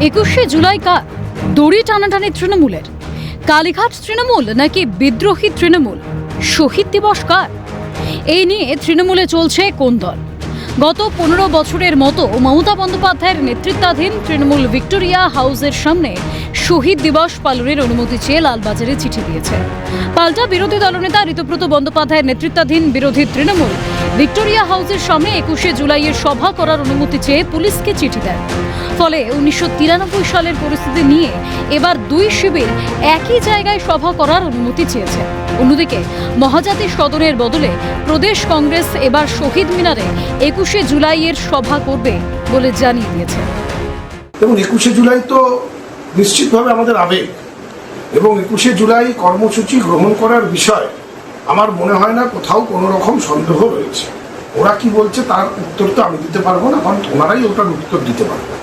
21শে জুলাই কার দড়ি টানাটানি তৃণমূলের? কালীঘাট তৃণমূল নাকি বিদ্রোহী তৃণমূল? শহীদ দিবস কার? এই নিয়ে তৃণমূলে চলছে কোন দল? গত 15 বছরের মতো মমতা বন্দ্যোপাধ্যায়ের নেতৃত্বাধীন তৃণমূল ভিক্টোরিয়া হাউসের সামনে শহীদ দিবস পালনের অনুমতি চেয়ে লালবাজারে চিঠি দিয়েছে। পাল্টা বিরোধী দলনেতা ঋতব্রত বন্দ্যোপাধ্যায়ের নেতৃত্বাধীন বিরোধী তৃণমূল ভিক্টোরিয়া হাউসের সামনে 21শে জুলাইয়ের সভা করার অনুমতি চেয়ে পুলিশকে চিঠি দেয়। ফলে 1993 সালের পরিস্থিতি নিয়ে এবার দুই শিবির একই জায়গায় সভা করার অনুমতি চেয়েছে। অন্যদিকে মহাজাতি সদনের বদলে প্রদেশ কংগ্রেস এবার শহীদ মিনারে 21শে জুলাইয়ের সভা করবে বলে জানিয়ে দিয়েছে। এবং 21শে জুলাই তো নিশ্চিতভাবে আমাদের আবেগ, এবং 21শে জুলাই কর্মসূচি গ্রহণ করার বিষয় আমার মনে হয় না কোথাও কোনো রকম সন্দেহ রয়েছে। ওরা কি বলছে তার উত্তর তো আমি দিতে পারবো না, কারণ ওনারাই ওটার উত্তর দিতে পারবে।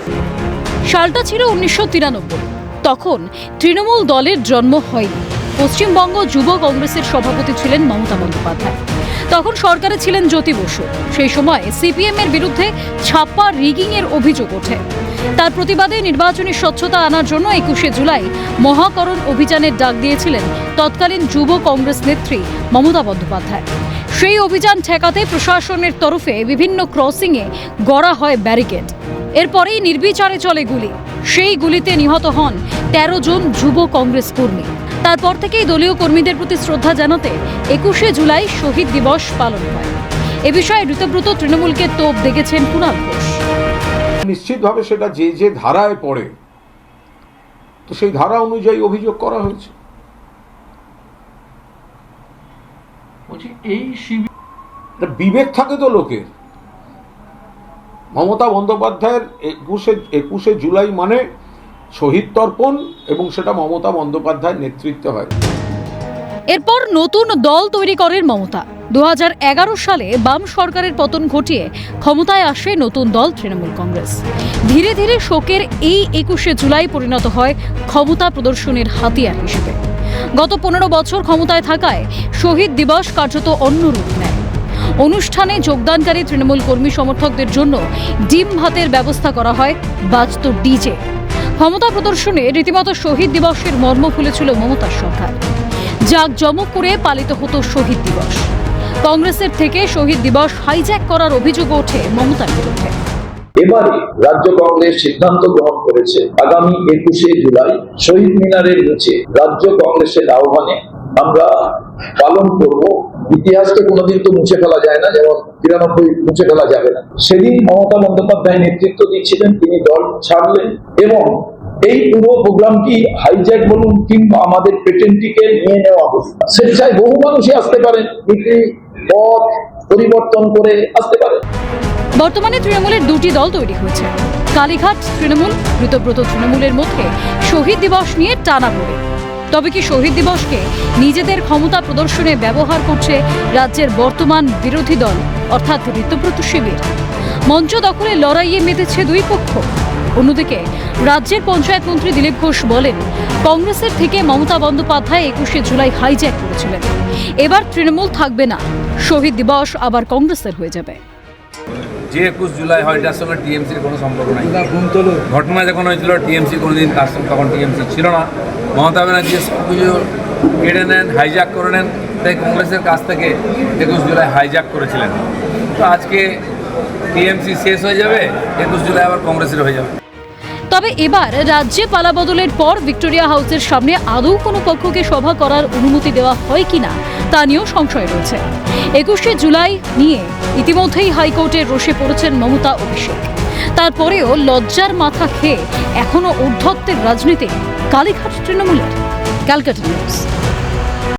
সালটা ছিল 1993। তখন তৃণমূল দলের জন্ম হয়নি। পশ্চিমবঙ্গ যুব কংগ্রেসের সভাপতি ছিলেন মমতা বন্দ্যোপাধ্যায়। তখন সরকারে ছিলেন জ্যোতি বসু। সেই সময় সিপিএম এর বিরুদ্ধে ছাপ্পা রিগিং এর অভিযোগ ওঠে। তার প্রতিবাদে নির্বাচনী স্বচ্ছতা আনার জন্য 21শে জুলাই মহাকরণ অভিযানের ডাক দিয়েছিলেন তৎকালীন যুব কংগ্রেস নেত্রী মমতা বন্দ্যোপাধ্যায়। সেই অভিযান ঠেকাতে প্রশাসনের তরফে বিভিন্ন ক্রসিংয়ে গড়া হয় ব্যারিকেড। এরপরেই নির্বিচারে চলে গুলি। সেই গুলিতে নিহত হন 13 জন যুব কংগ্রেস কর্মী। তারপর থেকেই দলীয় কর্মীদের প্রতি শ্রদ্ধা জানাতে 21শে জুলাই শহীদ দিবস পালন হয়। এ বিষয়ে ঋতব্রত তৃণমূলকে তোপ দেখেছেন কুণাল ঘোষ। নিশ্চিতভাবে সেটা যে যে ধারায় পড়ে, তো সেই ধারা অনুযায়ী অভিযোগ করা হয়েছে। এই বিবেক থাকে তো লোকের। মমতা বন্দ্যোপাধ্যায়ের 21শে জুলাই মানে শহীদ তর্পণ, এবং সেটা মমতা বন্দ্যোপাধ্যায়ের নেতৃত্বে হয়। এরপর নতুন দল তৈরি করেন মমতা। 2011 সালে বাম সরকারের পতন ঘটিয়ে ক্ষমতায় আসে নতুন দল তৃণমূল কংগ্রেস। ধীরে ধীরে শোকের এই 21শে জুলাই পরিণত হয় ক্ষমতা প্রদর্শনের হাতিয়ার হিসেবে। গত 15 বছর ক্ষমতায় থাকায় শহীদ দিবস কার্যত অন্য রূপ নেয়। অনুষ্ঠানে যোগদানকারী তৃণমূল কর্মী সমর্থকদের জন্য ডিম ভাতের ব্যবস্থা করা হয়, বাজত ডিজে। ক্ষমতা প্রদর্শনে রীতিমতো শহীদ দিবসের মর্ম ভুলেছিল মমতার সরকার। জাঁকজমক করে পালিত হতো শহীদ দিবস। কংগ্রেসের থেকে শহীদ দিবস হাইজ্যাক করার অভিযোগ ওঠে মমতার বিরুদ্ধে। এবারে রাজ্য কংগ্রেস সিদ্ধান্ত গ্রহণ করেছে আগামী 21শে জুলাই শহীদ মিনারের নিচে রাজ্য কংগ্রেসের আহ্বানে আমরা পালন করব। ইতিহাসকে কোনোদিন তো মুছে ফেলা যায় না, যেমন 93 মুছে ফেলা যাবে না। সেদিন মমতা বন্দ্যোপাধ্যায় নেতৃত্ব দিচ্ছিলেন, তিনি দল ছাড়লেন এবং এই পুরো প্রোগ্রামটি হাইজ্যাক বলুন কিংবা আমাদের পেটেন্টটিকে নিয়ে নেওয়া হোক। স্বেচ্ছায় বহু মানুষই আসতে পারেন, নীতি পথ পরিবর্তন করে আসতে পারে। বর্তমানে তৃণমূলের দুটি দল তৈরি হয়েছে। কালীঘাট তৃণমূল, ঋতব্রত তৃণমূলের মধ্যে শহীদ দিবস নিয়ে টানাপোড়েন। তবে কি শহীদ দিবসকে নিজেদের ক্ষমতা প্রদর্শনে ব্যবহার করছে রাজ্যের বর্তমান বিরোধী দল অর্থাৎ ঋতব্রত শিবির? মঞ্চ দখলে লড়াইয়ে মেতেছে দুই পক্ষ। অন্যদিকে রাজ্যের পঞ্চায়েত মন্ত্রী দিলীপ ঘোষ বলেন, কংগ্রেসের থেকে মমতা বন্দ্যোপাধ্যায় 21শে জুলাই হাইজ্যাক করেছিলেন। এবার তৃণমূল থাকবে না, শহীদ দিবস আবার কংগ্রেসের হয়ে যাবে। যে 21 জুলাই হয় এটার সঙ্গে টিএমসির কোনো সম্পর্ক নাই। ঘটনা যখন হয়েছিল টিএমসি কোনোদিন তার সঙ্গে তখন টিএমসি ছিল না। মমতা ব্যানার্জি সব কিছু কেড়ে নেন, হাইজ্যাক করে নেন, তাই কংগ্রেসের কাছ থেকে 21 জুলাই হাইজ্যাক করেছিলেন। তো আজকে টিএমসি শেষ হয়ে যাবে, 21 জুলাই আবার কংগ্রেসের হয়ে যাবে। তবে এবার রাজ্যে পালাবদলের পর ভিক্টোরিয়া হাউসের সামনে আদৌ কোনো পক্ষকে সভা করার অনুমতি দেওয়া হয় কিনা তা নিয়েও সংশয় রয়েছে। 21শে জুলাই নিয়ে ইতিমধ্যেই হাইকোর্টের রোষে পড়েছেন মমতা অভিষেক। তারপরেও লজ্জার মাথা খেয়ে এখনো ঔদ্ধত্যের রাজনীতি কালীঘাট তৃণমূলের। ক্যালকাটা নিউজ।